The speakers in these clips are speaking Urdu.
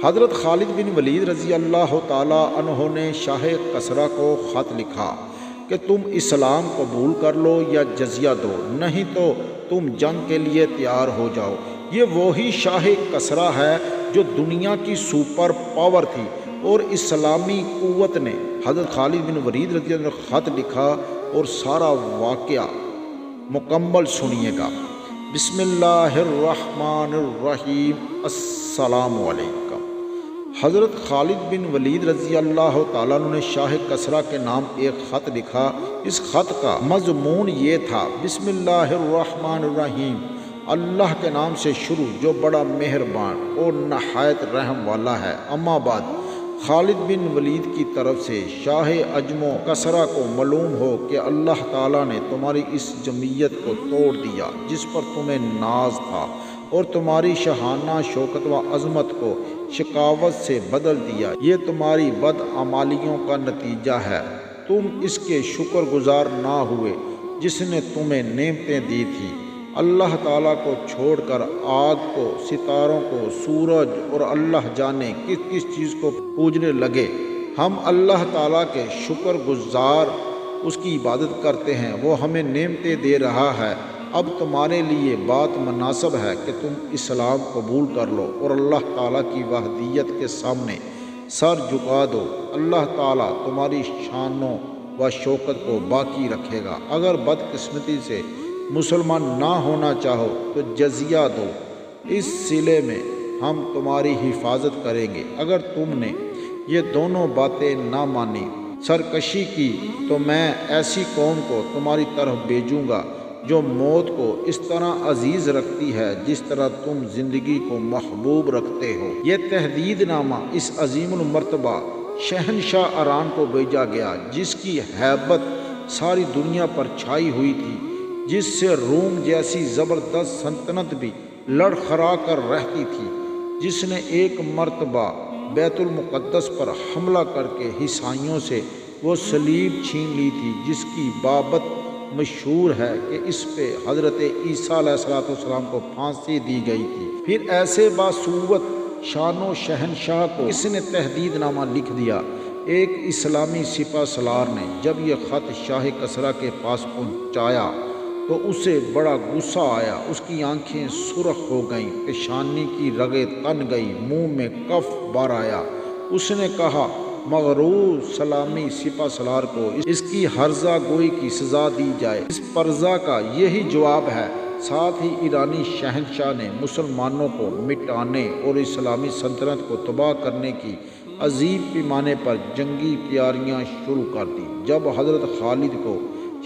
حضرت خالد بن ولید رضی اللہ تعالیٰ عنہ نے شاہ کسریٰ کو خط لکھا کہ تم اسلام قبول کر لو یا جزیہ دو، نہیں تو تم جنگ کے لیے تیار ہو جاؤ۔ یہ وہی شاہ کسریٰ ہے جو دنیا کی سپر پاور تھی، اور اسلامی قوت نے حضرت خالد بن ولید رضی اللہ عنہ کو خط لکھا، اور سارا واقعہ مکمل سنیے گا۔ بسم اللہ الرحمن الرحیم۔ السلام علیکم۔ حضرت خالد بن ولید رضی اللہ تعالیٰ عنہ نے شاہ کسریٰ کے نام ایک خط لکھا۔ اس خط کا مضمون یہ تھا: بسم اللہ الرحمن الرحیم، اللہ کے نام سے شروع جو بڑا مہربان اور نہایت رحم والا ہے۔ اما بعد، خالد بن ولید کی طرف سے شاہ عجم و کسریٰ کو معلوم ہو کہ اللہ تعالیٰ نے تمہاری اس جمعیت کو توڑ دیا جس پر تمہیں ناز تھا، اور تمہاری شاہانہ شوکت و عظمت کو شقاوت سے بدل دیا۔ یہ تمہاری بدعمالیوں کا نتیجہ ہے۔ تم اس کے شکر گزار نہ ہوئے جس نے تمہیں نعمتیں دی تھی۔ اللہ تعالیٰ کو چھوڑ کر آگ کو، ستاروں کو، سورج اور اللہ جانے کس کس چیز کو پوجنے لگے۔ ہم اللہ تعالیٰ کے شکر گزار اس کی عبادت کرتے ہیں، وہ ہمیں نعمتیں دے رہا ہے۔ اب تمہارے لیے بات مناسب ہے کہ تم اسلام قبول کر لو اور اللہ تعالیٰ کی وحدیت کے سامنے سر جھکا دو۔ اللہ تعالیٰ تمہاری شانوں و شوکت کو باقی رکھے گا۔ اگر بدقسمتی سے مسلمان نہ ہونا چاہو تو جزیہ دو، اس صلے میں ہم تمہاری حفاظت کریں گے۔ اگر تم نے یہ دونوں باتیں نہ مانی، سرکشی کی، تو میں ایسی قوم کو تمہاری طرف بھیجوں گا جو موت کو اس طرح عزیز رکھتی ہے جس طرح تم زندگی کو محبوب رکھتے ہو۔ یہ تحدید نامہ اس عظیم المرتبہ شہنشاہ ایران کو بھیجا گیا جس کی ہیبت ساری دنیا پر چھائی ہوئی تھی، جس سے روم جیسی زبردست سلطنت بھی لڑکھڑا کر رہتی تھی، جس نے ایک مرتبہ بیت المقدس پر حملہ کر کے عیسائیوں سے وہ صلیب چھین لی تھی جس کی بابت مشہور ہے کہ اس پہ حضرت عیسیٰ علیہ السلام کو پھانسی دی گئی تھی۔ پھر ایسے باصوت شان و شہنشاہ کو اس نے تحدید نامہ لکھ دیا۔ ایک اسلامی سپہ سالار نے جب یہ خط شاہ کسریٰ کے پاس پہنچایا تو اسے بڑا غصہ آیا۔ اس کی آنکھیں سرخ ہو گئیں، پیشانی کی رگیں تن گئی، منہ میں کف بھر آیا۔ اس نے کہا: مغرور سلامی سپہ سالار کو اس کی ہرزہ گوئی کی سزا دی جائے۔ اس پرزہ کا یہی جواب ہے۔ ساتھ ہی ایرانی شہنشاہ نے مسلمانوں کو مٹانے اور اسلامی سلطنت کو تباہ کرنے کی عظیم پیمانے پر جنگی تیاریاں شروع کر دی۔ جب حضرت خالد کو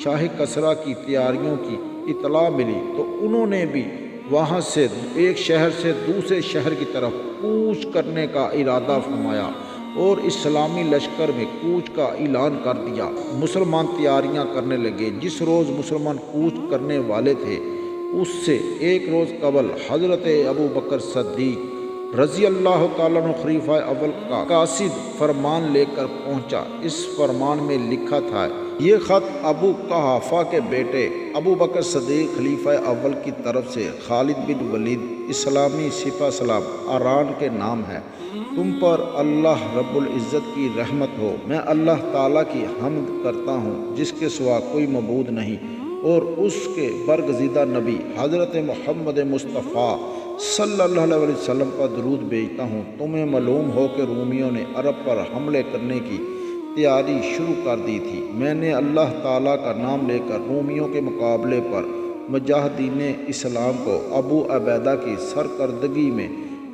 شاہ کسریٰ کی تیاریوں کی اطلاع ملی تو انہوں نے بھی وہاں سے ایک شہر سے دوسرے شہر کی طرف کوچ کرنے کا ارادہ فرمایا اور اسلامی لشکر میں کوچ کا اعلان کر دیا۔ مسلمان تیاریاں کرنے لگے۔ جس روز مسلمان کوچ کرنے والے تھے اس سے ایک روز قبل حضرت ابو بکر صدیق رضی اللہ تعالیٰ عنہ خلیفہ اول کا قاصد فرمان لے کر پہنچا۔ اس فرمان میں لکھا تھا: یہ خط ابو قحافہ کے بیٹے ابو بکر صدیق خلیفہ اول کی طرف سے خالد بن ولید اسلامی سپہ سالار ایران کے نام ہے۔ تم پر اللہ رب العزت کی رحمت ہو۔ میں اللہ تعالیٰ کی حمد کرتا ہوں جس کے سوا کوئی معبود نہیں، اور اس کے برگزیدہ نبی حضرت محمد مصطفیٰ صلی اللہ علیہ وسلم پر درود بھیجتا ہوں۔ تمہیں معلوم ہو کہ رومیوں نے عرب پر حملے کرنے کی تیاری شروع کر دی تھی۔ میں نے اللہ تعالیٰ کا نام لے کر رومیوں کے مقابلے پر مجاہدین اسلام کو ابو عبیدہ کی سرکردگی میں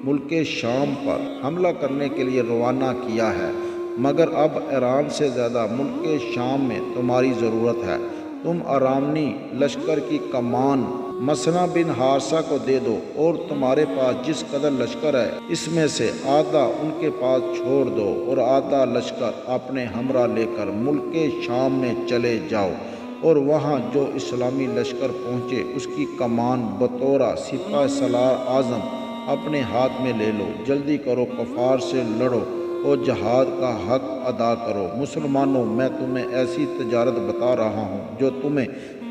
ملک شام پر حملہ کرنے کے لیے روانہ کیا ہے، مگر اب ایران سے زیادہ ملک شام میں تمہاری ضرورت ہے۔ تم ارامنی لشکر کی کمان مسنہ بن حارثہ کو دے دو، اور تمہارے پاس جس قدر لشکر ہے اس میں سے آدھا ان کے پاس چھوڑ دو اور آدھا لشکر اپنے ہمراہ لے کر ملک شام میں چلے جاؤ، اور وہاں جو اسلامی لشکر پہنچے اس کی کمان بطور سپہ سالار اعظم اپنے ہاتھ میں لے لو۔ جلدی کرو، کفار سے لڑو اور جہاد کا حق ادا کرو۔ مسلمانوں، میں تمہیں ایسی تجارت بتا رہا ہوں جو تمہیں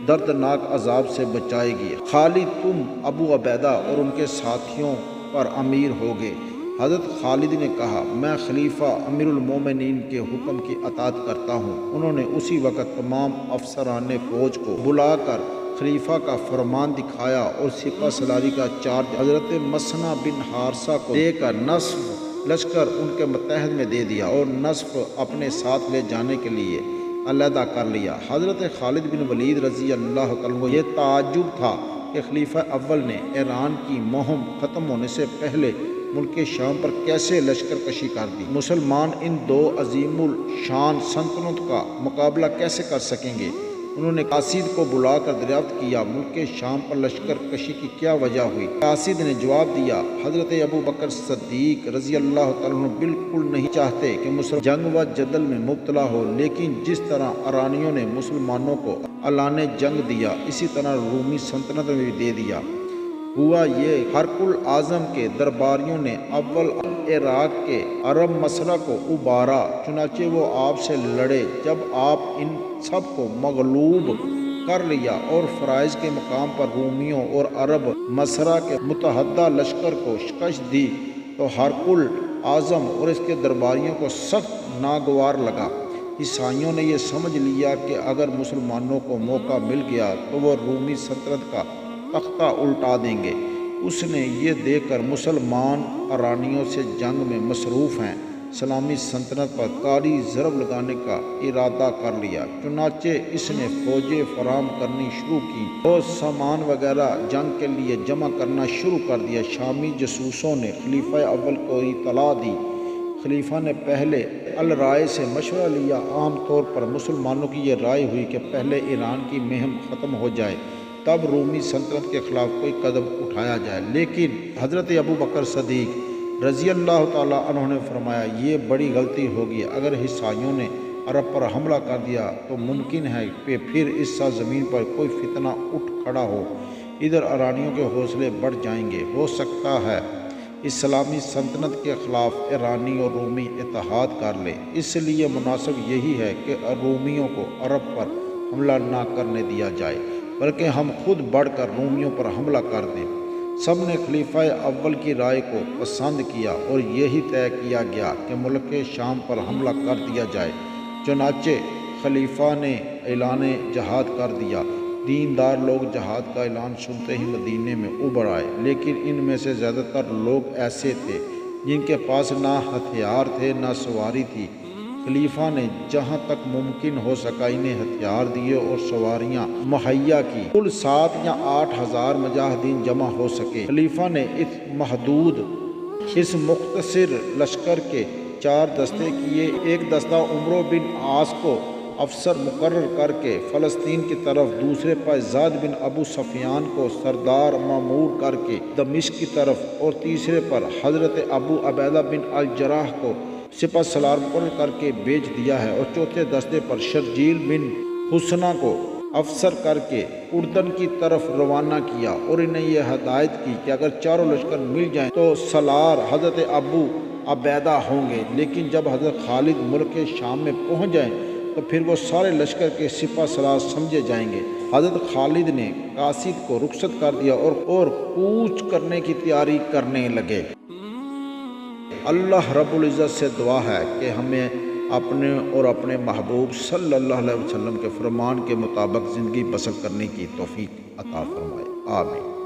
دردناک عذاب سے بچائے گی۔ خالد، تم ابو عبیدہ اور ان کے ساتھیوں پر امیر ہوگے۔ حضرت خالد نے کہا میں خلیفہ امیر المومنین کے حکم کی اطاعت کرتا ہوں۔ انہوں نے اسی وقت تمام افسران فوج کو بلا کر خلیفہ کا فرمان دکھایا اور سپہ سالاری کا چارج حضرت مسنہ بن حارثہ کو دے کر نصف لشکر ان کے متحد میں دے دیا اور نصف اپنے ساتھ لے جانے کے لیے علیحدہ کر لیا۔ حضرت خالد بن ولید رضی اللہ تعالیٰ عنہ یہ تعجب تھا کہ خلیفہ اول نے ایران کی مہم ختم ہونے سے پہلے ملک شام پر کیسے لشکر کشی کر دی۔ مسلمان ان دو عظیم الشان سلطنت کا مقابلہ کیسے کر سکیں گے؟ انہوں نے قاصد کو بلا کر دریافت کیا ملک شام پر لشکر کشی کی کیا وجہ ہوئی۔ قاصد نے جواب دیا حضرت ابو بکر صدیق رضی اللہ تعالیٰ عنہ بالکل نہیں چاہتے کہ مسلمان جنگ و جدل میں مبتلا ہو، لیکن جس طرح ایرانیوں نے مسلمانوں کو اعلان جنگ دیا اسی طرح رومی سلطنت میں بھی دے دیا۔ ہوا یہ ہرقل اعظم کے درباریوں نے اول عراق کے عرب مسئلہ کو ابھارا، چنانچہ وہ آپ سے لڑے۔ جب آپ ان سب کو مغلوب کر لیا اور فرائض کے مقام پر رومیوں اور عرب مسرا کے متحدہ لشکر کو شکست دی تو ہرقل اعظم اور اس کے درباریوں کو سخت ناگوار لگا۔ عیسائیوں نے یہ سمجھ لیا کہ اگر مسلمانوں کو موقع مل گیا تو وہ رومی سلطنت کا تختہ الٹا دیں گے۔ اس نے یہ دیکھ کر مسلمان ایرانیوں سے جنگ میں مصروف ہیں اسلامی سلطنت پر کاری ضرب لگانے کا ارادہ کر لیا، چنانچہ اس نے فوجیں فراہم کرنی شروع کی اور سامان وغیرہ جنگ کے لیے جمع کرنا شروع کر دیا۔ شامی جاسوسوں نے خلیفہ اول کو اطلاع دی۔ خلیفہ نے پہلے الرائے سے مشورہ لیا۔ عام طور پر مسلمانوں کی یہ رائے ہوئی کہ پہلے ایران کی مہم ختم ہو جائے تب رومی سلطنت کے خلاف کوئی قدم اٹھایا جائے، لیکن حضرت ابو بکر صدیق رضی اللہ تعالیٰ عنہ نے فرمایا یہ بڑی غلطی ہوگی۔ اگر عیسائیوں نے عرب پر حملہ کر دیا تو ممکن ہے کہ پھر اس سرزمین پر کوئی فتنہ اٹھ کھڑا ہو، ادھر ایرانیوں کے حوصلے بڑھ جائیں گے، ہو سکتا ہے اسلامی سلطنت کے خلاف ایرانی اور رومی اتحاد کر لے۔ اس لیے مناسب یہی ہے کہ رومیوں کو عرب پر حملہ نہ کرنے دیا جائے بلکہ ہم خود بڑھ کر رومیوں پر حملہ کر دیں۔ سب نے خلیفہ اول کی رائے کو پسند کیا اور یہی طے کیا گیا کہ ملک شام پر حملہ کر دیا جائے۔ چنانچہ خلیفہ نے اعلان جہاد کر دیا۔ دیندار لوگ جہاد کا اعلان سنتے ہی مدینے میں ابھر آئے، لیکن ان میں سے زیادہ تر لوگ ایسے تھے جن کے پاس نہ ہتھیار تھے نہ سواری تھی۔ خلیفہ نے جہاں تک ممکن ہو سکا انہیں ہتھیار دیے اور سواریاں مہیا کی۔ کل 7 یا 8 ہزار مجاہدین جمع ہو سکے۔ خلیفہ نے اس مختصر لشکر کے 4 دستے کیے۔ ایک دستہ عمرو بن عاص کو افسر مقرر کر کے فلسطین کی طرف، دوسرے پر زید بن ابو سفیان کو سردار مامور کر کے دمشق کی طرف، اور تیسرے پر حضرت ابو عبیدہ بن الجراح کو سپہ سالار مقرر کر کے بھیج دیا ہے، اور چوتھے دستے پر شرجیل بن حسنہ کو افسر کر کے اردن کی طرف روانہ کیا، اور انہیں یہ ہدایت کی کہ اگر چاروں لشکر مل جائیں تو سالار حضرت ابو عبیدہ ہوں گے، لیکن جب حضرت خالد ملک شام میں پہنچ جائیں تو پھر وہ سارے لشکر کے سپہ سالار سمجھے جائیں گے۔ حضرت خالد نے قاصد کو رخصت کر دیا اور کوچ کرنے کی تیاری کرنے لگے۔ اللہ رب العزت سے دعا ہے کہ ہمیں اپنے اور اپنے محبوب صلی اللہ علیہ وسلم کے فرمان کے مطابق زندگی بسر کرنے کی توفیق عطا فرمائے، آمین۔